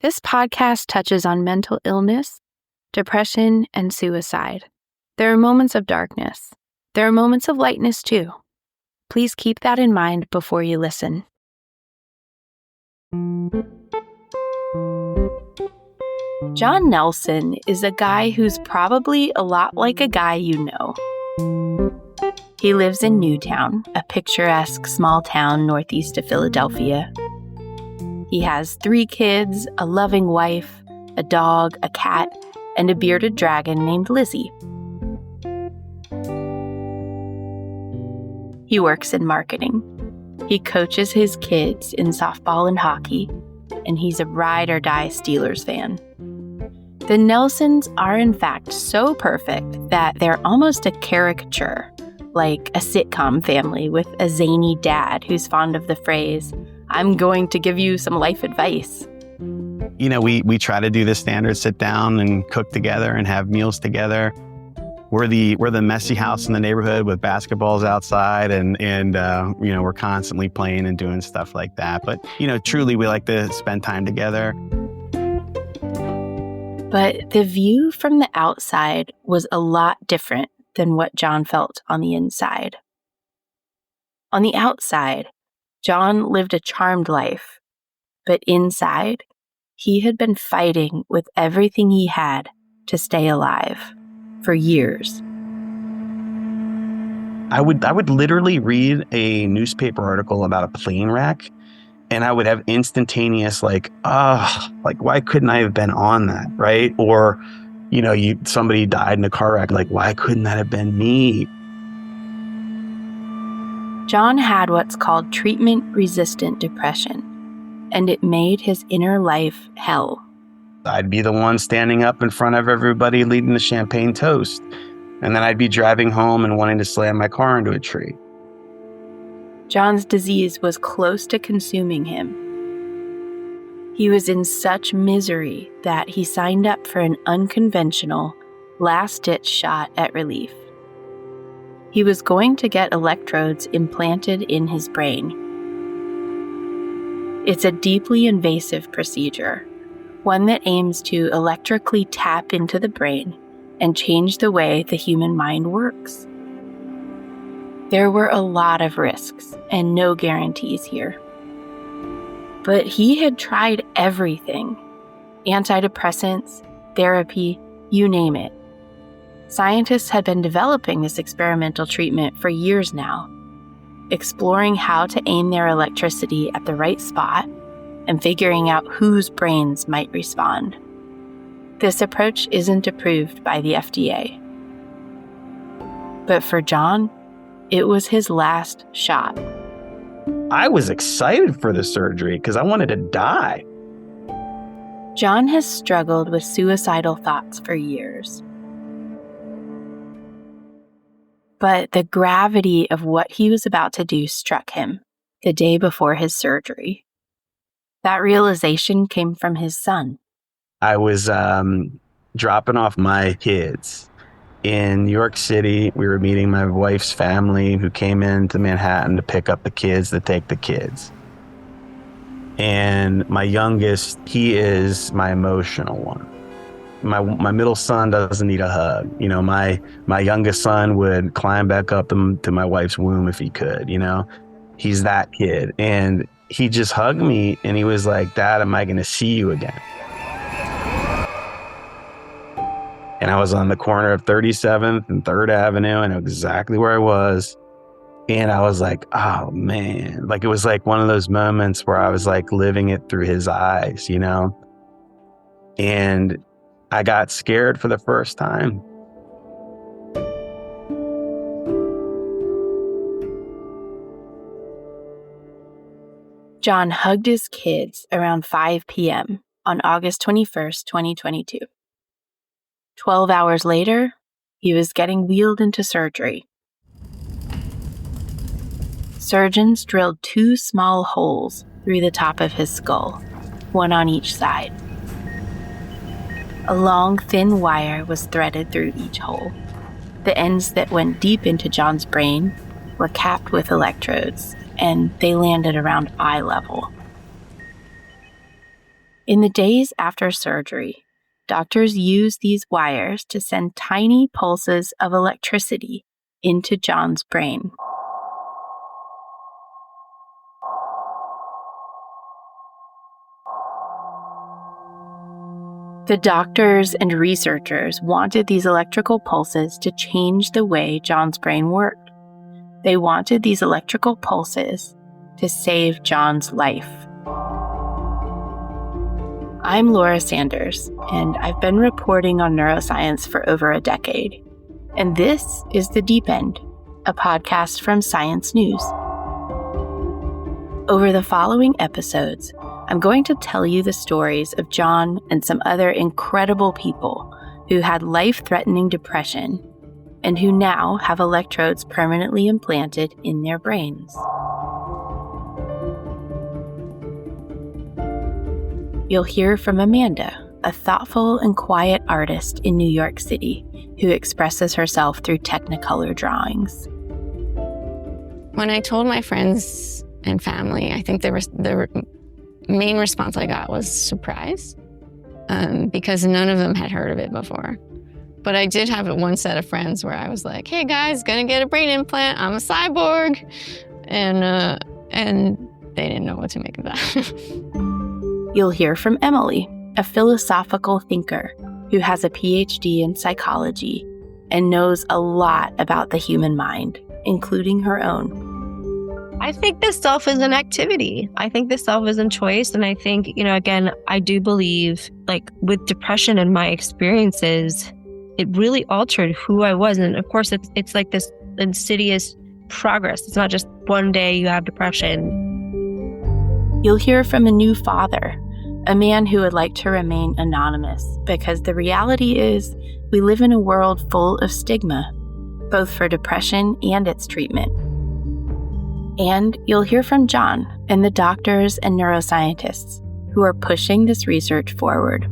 This podcast touches on mental illness, depression, and suicide. There are moments of darkness. There are moments of lightness too. Please keep that in mind before you listen. Jon Nelson is a guy who's probably a lot like a guy you know. He lives in Newtown, a picturesque small town northeast of Philadelphia. He has 3 kids, a loving wife, a dog, a cat, and a bearded dragon named Lizzie. He works in marketing. He coaches his kids in softball and hockey, and he's a ride-or-die Steelers fan. The Nelsons are in fact so perfect that they're almost a caricature, like a sitcom family with a zany dad who's fond of the phrase, "I'm going to give you some life advice." You know, we try to do the standard sit down and cook together and have meals together. We're the messy house in the neighborhood with basketballs outside and we're constantly playing and doing stuff like that. But, truly we like to spend time together. But the view from the outside was a lot different than what Jon felt on the inside. On the outside, Jon lived a charmed life, but inside, he had been fighting with everything he had to stay alive for years. I would literally read a newspaper article about a plane wreck, and I would have instantaneous why couldn't I have been on that, right? Or, somebody died in a car wreck, why couldn't that have been me? Jon had what's called treatment-resistant depression, and it made his inner life hell. I'd be the one standing up in front of everybody leading the champagne toast, and then I'd be driving home and wanting to slam my car into a tree. Jon's disease was close to consuming him. He was in such misery that he signed up for an unconventional, last-ditch shot at relief. He was going to get electrodes implanted in his brain. It's a deeply invasive procedure, one that aims to electrically tap into the brain and change the way the human mind works. There were a lot of risks and no guarantees here. But he had tried everything: antidepressants, therapy, you name it. Scientists had been developing this experimental treatment for years now, exploring how to aim their electricity at the right spot and figuring out whose brains might respond. This approach isn't approved by the FDA. But for Jon, it was his last shot. I was excited for the surgery because I wanted to die. Jon has struggled with suicidal thoughts for years. But the gravity of what he was about to do struck him the day before his surgery. That realization came from his son. I was dropping off my kids in New York City. We were meeting my wife's family who came into Manhattan to pick up the kids, to take the kids. And my youngest, he is my emotional one. My middle son doesn't need a hug. My youngest son would climb back up to my wife's womb if he could, He's that kid. And he just hugged me and he was like, "Dad, am I going to see you again?" And I was on the corner of 37th and 3rd Avenue. I know exactly where I was. And I was like, oh man, it was like one of those moments where I was like living it through his eyes, And I got scared for the first time. Jon hugged his kids around 5 p.m. on August 21st, 2022. 12 hours later, he was getting wheeled into surgery. Surgeons drilled 2 small holes through the top of his skull, one on each side. A long, thin wire was threaded through each hole. The ends that went deep into Jon's brain were capped with electrodes, and they landed around eye level. In the days after surgery, doctors used these wires to send tiny pulses of electricity into Jon's brain. The doctors and researchers wanted these electrical pulses to change the way Jon's brain worked. They wanted these electrical pulses to save Jon's life. I'm Laura Sanders, and I've been reporting on neuroscience for over a decade. And this is The Deep End, a podcast from Science News. Over the following episodes, I'm going to tell you the stories of Jon and some other incredible people who had life-threatening depression and who now have electrodes permanently implanted in their brains. You'll hear from Amanda, a thoughtful and quiet artist in New York City who expresses herself through Technicolor drawings. When I told my friends and family, I think the main response I got was surprise, because none of them had heard of it before. But I did have one set of friends where I was like, "Hey guys, gonna get a brain implant. I'm a cyborg," and they didn't know what to make of that. You'll hear from Emily, a philosophical thinker who has a PhD in psychology and knows a lot about the human mind, including her own. I think the self is an activity. I think the self is a choice. And I think, again, I do believe, like, with depression and my experiences, it really altered who I was. And of course, it's like this insidious progress. It's not just one day you have depression. You'll hear from a new father, a man who would like to remain anonymous, because the reality is we live in a world full of stigma, both for depression and its treatment. And you'll hear from Jon and the doctors and neuroscientists who are pushing this research forward.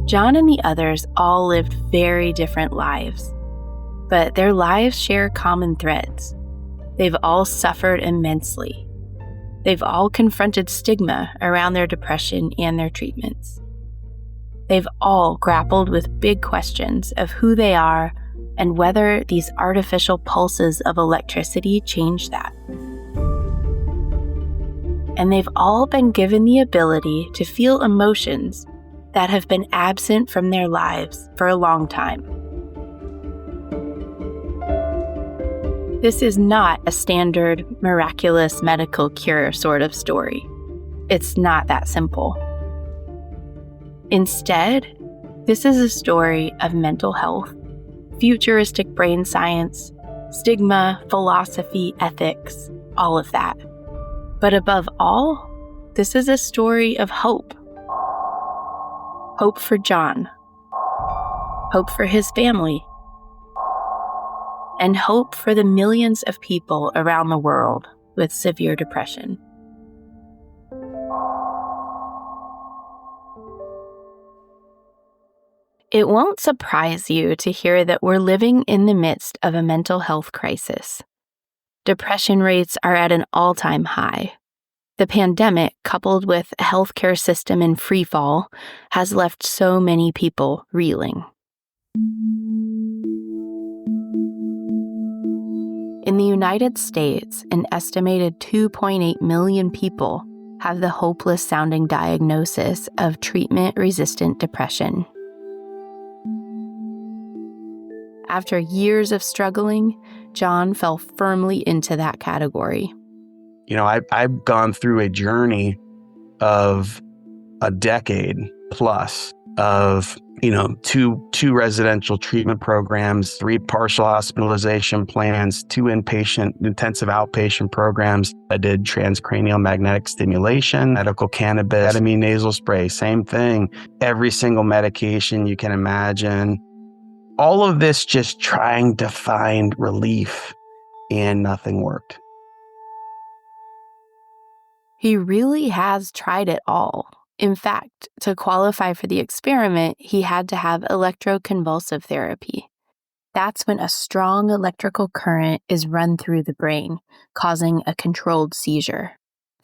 Jon and the others all lived very different lives, but their lives share common threads. They've all suffered immensely. They've all confronted stigma around their depression and their treatments. They've all grappled with big questions of who they are and whether these artificial pulses of electricity change that. And they've all been given the ability to feel emotions that have been absent from their lives for a long time. This is not a standard miraculous medical cure sort of story. It's not that simple. Instead, this is a story of mental health, futuristic brain science, stigma, philosophy, ethics, all of that. But above all, this is a story of hope. Hope for Jon. Hope for his family. And hope for the millions of people around the world with severe depression. It won't surprise you to hear that we're living in the midst of a mental health crisis. Depression rates are at an all-time high. The pandemic, coupled with a healthcare system in freefall, has left so many people reeling. In the United States, an estimated 2.8 million people have the hopeless-sounding diagnosis of treatment-resistant depression. After years of struggling, Jon fell firmly into that category. I've gone through a journey of a decade plus of, two residential treatment programs, 3 partial hospitalization plans, 2 inpatient intensive outpatient programs. I did transcranial magnetic stimulation, medical cannabis, ketamine nasal spray, same thing. Every single medication you can imagine. All of this just trying to find relief, and nothing worked. He really has tried it all. In fact, to qualify for the experiment, he had to have electroconvulsive therapy. That's when a strong electrical current is run through the brain, causing a controlled seizure.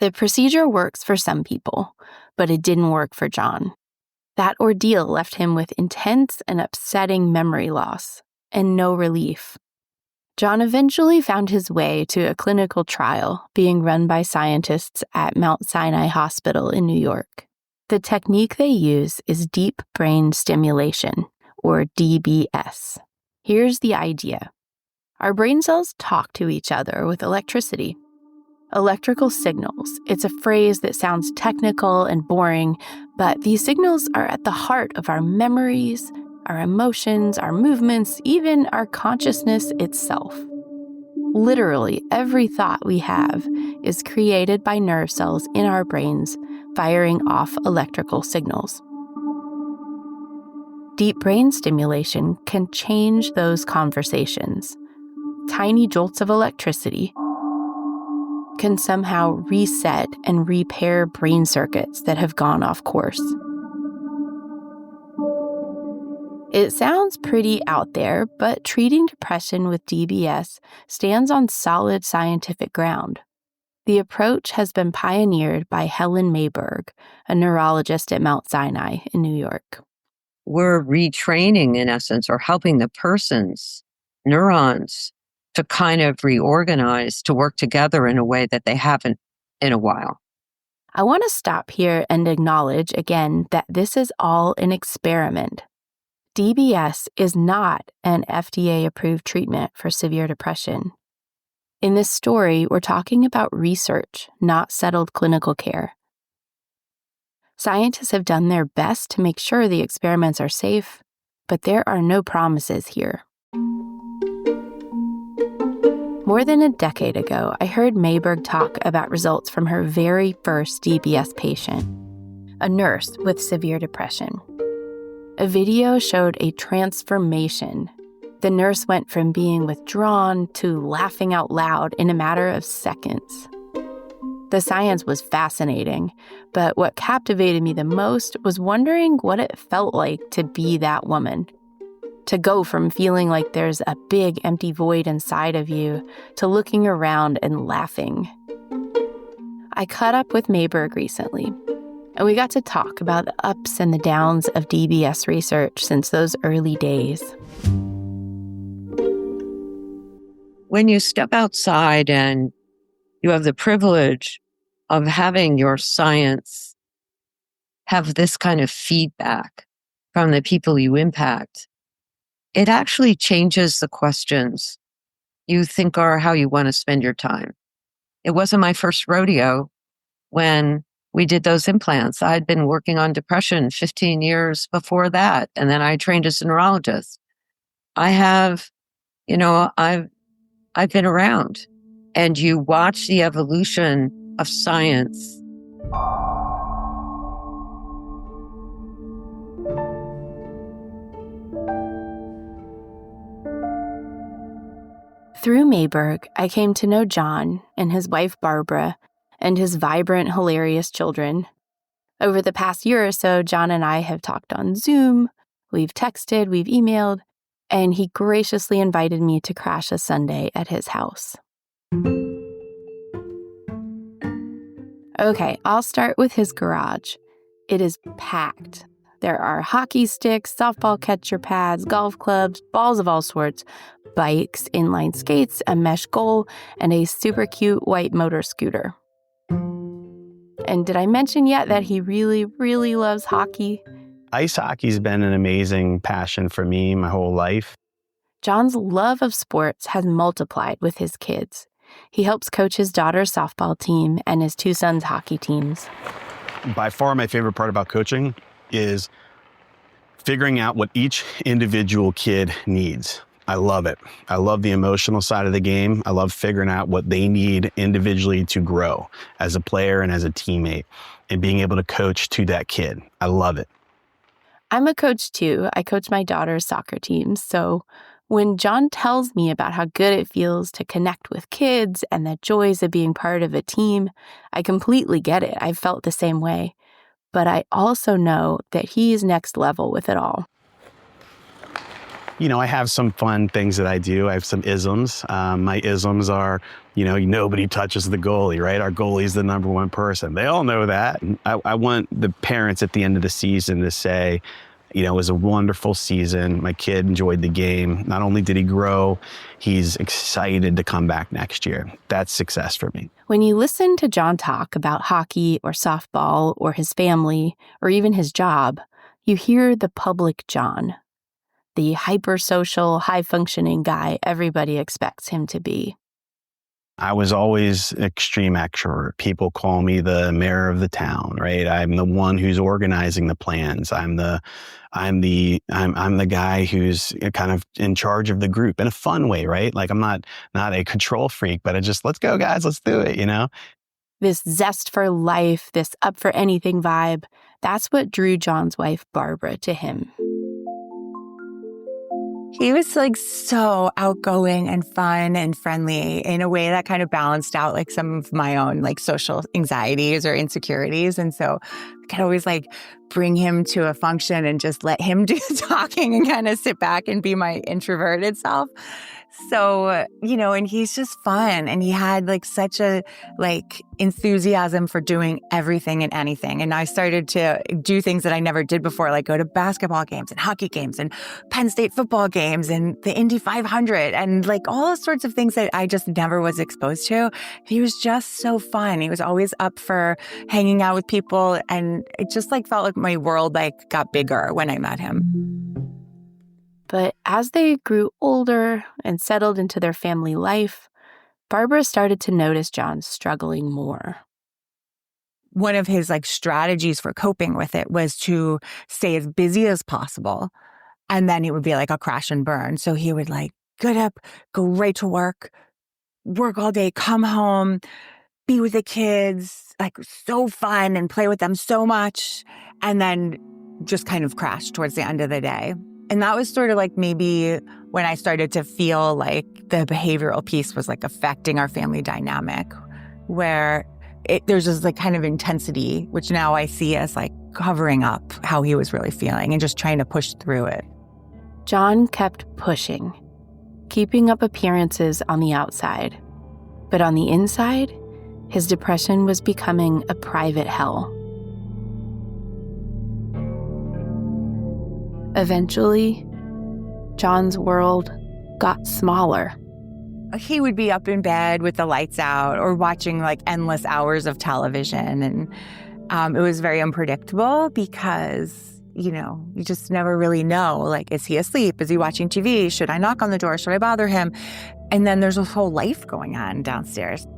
The procedure works for some people, but it didn't work for Jon. That ordeal left him with intense and upsetting memory loss and no relief. Jon eventually found his way to a clinical trial being run by scientists at Mount Sinai Hospital in New York. The technique they use is deep brain stimulation, or DBS. Here's the idea. Our brain cells talk to each other with electricity. Electrical signals. It's a phrase that sounds technical and boring, but these signals are at the heart of our memories, our emotions, our movements, even our consciousness itself. Literally, every thought we have is created by nerve cells in our brains firing off electrical signals. Deep brain stimulation can change those conversations. Tiny jolts of electricity can somehow reset and repair brain circuits that have gone off course. It sounds pretty out there, but treating depression with DBS stands on solid scientific ground. The approach has been pioneered by Helen Mayberg, a neurologist at Mount Sinai in New York. We're retraining, in essence, or helping the person's neurons to kind of reorganize, to work together in a way that they haven't in a while. I want to stop here and acknowledge again that this is all an experiment. DBS is not an FDA-approved treatment for severe depression. In this story, we're talking about research, not settled clinical care. Scientists have done their best to make sure the experiments are safe, but there are no promises here. More than a decade ago, I heard Mayberg talk about results from her very first DBS patient, a nurse with severe depression. A video showed a transformation. The nurse went from being withdrawn to laughing out loud in a matter of seconds. The science was fascinating, but what captivated me the most was wondering what it felt like to be that woman. To go from feeling like there's a big empty void inside of you to looking around and laughing. I caught up with Mayberg recently, and we got to talk about the ups and the downs of DBS research since those early days. When you step outside and you have the privilege of having your science have this kind of feedback from the people you impact, it actually changes the questions you think are how you want to spend your time. It wasn't my first rodeo when we did those implants. I'd been working on depression 15 years before that, and then I trained as a neurologist. I've been around, and you watch the evolution of science. Through Mayberg, I came to know Jon and his wife Barbara and his vibrant, hilarious children. Over the past year or so, Jon and I have talked on Zoom, we've texted, we've emailed, and he graciously invited me to crash a Sunday at his house. Okay, I'll start with his garage. It is packed. There are hockey sticks, softball catcher pads, golf clubs, balls of all sorts, bikes, inline skates, a mesh goal, and a super cute white motor scooter. And did I mention yet that he really, really loves hockey? Ice hockey's been an amazing passion for me my whole life. Jon's love of sports has multiplied with his kids. He helps coach his daughter's softball team and his two sons' hockey teams. By far, my favorite part about coaching is figuring out what each individual kid needs. I love it. I love the emotional side of the game. I love figuring out what they need individually to grow as a player and as a teammate and being able to coach to that kid. I love it. I'm a coach too. I coach my daughter's soccer teams. So when Jon tells me about how good it feels to connect with kids and the joys of being part of a team, I completely get it. I've felt the same way. But I also know that he is next level with it all. You know, I have some fun things that I do. I have some isms. My isms are, nobody touches the goalie, right? Our goalie's the number one person. They all know that. And I want the parents at the end of the season to say, it was a wonderful season. My kid enjoyed the game. Not only did he grow, he's excited to come back next year. That's success for me. When you listen to Jon talk about hockey or softball or his family or even his job, you hear the public Jon, the hyper-social, high-functioning guy everybody expects him to be. I was always extreme extrovert. People call me the mayor of the town, right? I'm the one who's organizing the plans. I'm the guy who's kind of in charge of the group in a fun way, right? Like I'm not a control freak, but let's go guys, let's do it, This zest for life, this up for anything vibe, that's what drew Jon's wife, Barbara, to him. He was so outgoing and fun and friendly in a way that kind of balanced out some of my own social anxieties or insecurities. And so I could always bring him to a function and just let him do the talking and kind of sit back and be my introverted self. So, and he's just fun. And he had such a enthusiasm for doing everything and anything. And I started to do things that I never did before, like go to basketball games and hockey games and Penn State football games and the Indy 500 and all sorts of things that I just never was exposed to. He was just so fun. He was always up for hanging out with people. And it just felt like my world got bigger when I met him. But as they grew older and settled into their family life, Barbara started to notice Jon struggling more. One of his strategies for coping with it was to stay as busy as possible. And then it would be a crash and burn. So he would get up, go right to work all day, come home, be with the kids, so fun and play with them so much. And then just kind of crash towards the end of the day. And that was sort of maybe when I started to feel the behavioral piece was affecting our family dynamic, where there's this kind of intensity, which now I see as covering up how he was really feeling and just trying to push through it. Jon kept pushing, keeping up appearances on the outside. But on the inside, his depression was becoming a private hell. Eventually, Jon's world got smaller. He would be up in bed with the lights out or watching endless hours of television. And it was very unpredictable because, you just never really know, is he asleep? Is he watching TV? Should I knock on the door? Should I bother him? And then there's a whole life going on downstairs.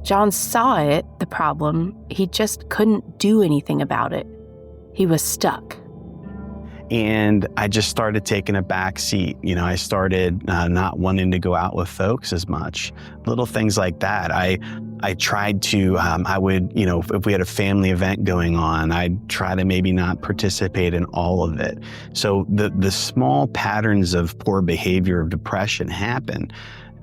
Jon saw it, the problem. He just couldn't do anything about it. He was stuck. And I just started taking a back seat. I started not wanting to go out with folks as much. Little things like that. I tried to, I would, if we had a family event going on, I'd try to maybe not participate in all of it. So the small patterns of poor behavior of depression happen.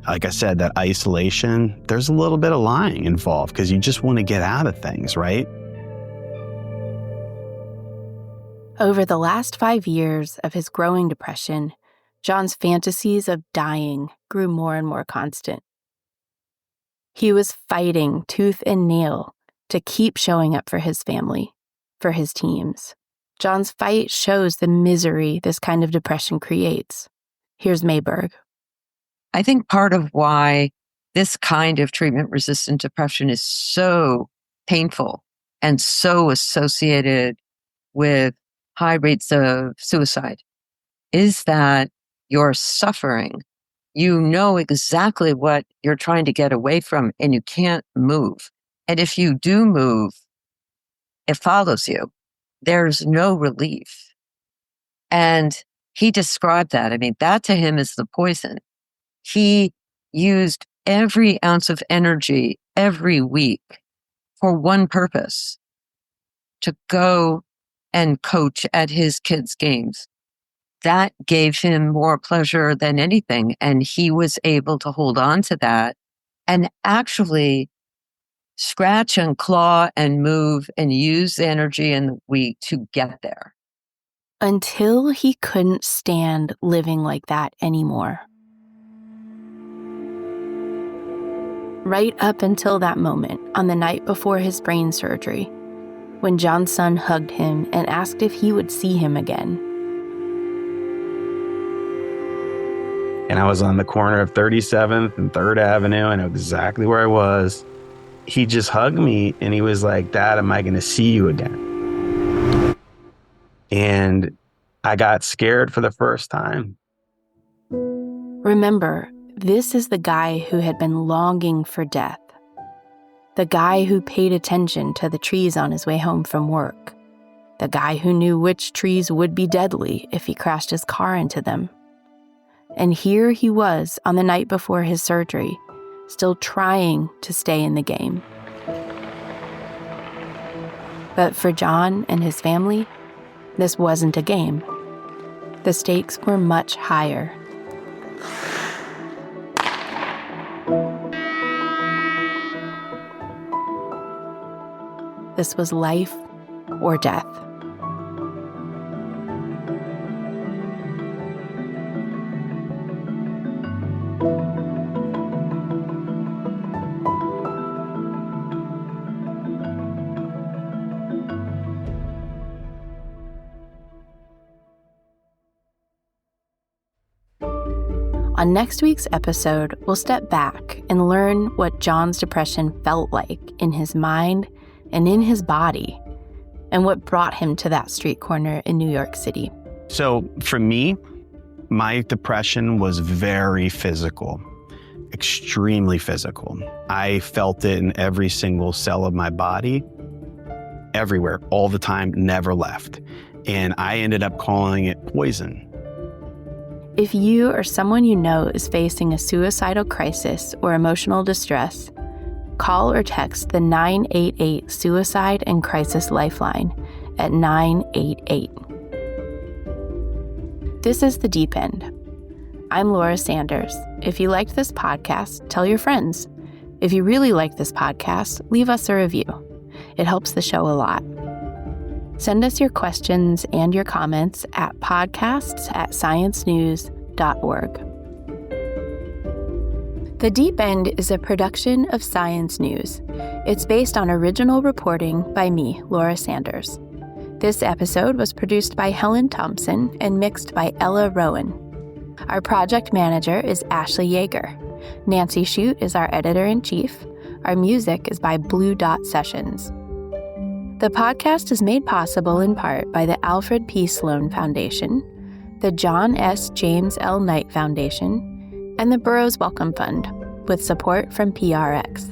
Like I said, that isolation, there's a little bit of lying involved because you just want to get out of things, right? Over the last 5 years of his growing depression, Jon's fantasies of dying grew more and more constant. He was fighting tooth and nail to keep showing up for his family, for his teams. Jon's fight shows the misery this kind of depression creates. Here's Mayberg. I think part of why this kind of treatment-resistant depression is so painful and so associated with high rates of suicide is that you're suffering. You know exactly what you're trying to get away from and you can't move. And if you do move, it follows you. There's no relief. And he described that. I mean, that to him is the poison. He used every ounce of energy every week for one purpose, to go and coach at his kids' games. That gave him more pleasure than anything. And he was able to hold on to that and actually scratch and claw and move and use the energy in the week to get there. Until he couldn't stand living like that anymore. right up until that moment on the night before his brain surgery, when Jon's son hugged him and asked if he would see him again. And I was on the corner of 37th and 3rd Avenue. I know exactly where I was. He just hugged me and he was like, "Dad, am I going to see you again?" And I got scared for the first time. Remember, this is the guy who had been longing for death. The guy who paid attention to the trees on his way home from work. The guy who knew which trees would be deadly if he crashed his car into them. And here he was on the night before his surgery, still trying to stay in the game. But for Jon and his family, this wasn't a game. The stakes were much higher. This was life or death. On next week's episode, we'll step back and learn what Jon's depression felt like in his mind and in his body, and what brought him to that street corner in New York City. So for me, my depression was very physical, extremely physical. I felt it in every single cell of my body, everywhere, all the time, never left. And I ended up calling it poison. If you or someone you know is facing a suicidal crisis or emotional distress, call or text the 988 Suicide and Crisis Lifeline at 988. This is The Deep End. I'm Laura Sanders. If you liked this podcast, tell your friends. If you really like this podcast, leave us a review. It helps the show a lot. Send us your questions and your comments at podcasts@sciencenews.org. The Deep End is a production of Science News. It's based on original reporting by me, Laura Sanders. This episode was produced by Helen Thompson and mixed by Ella Rowan. Our project manager is Ashley Yeager. Nancy Shute is our editor-in-chief. Our music is by Blue Dot Sessions. The podcast is made possible in part by the Alfred P. Sloan Foundation, the John S. James L. Knight Foundation, and the Burroughs Wellcome Fund, with support from PRX.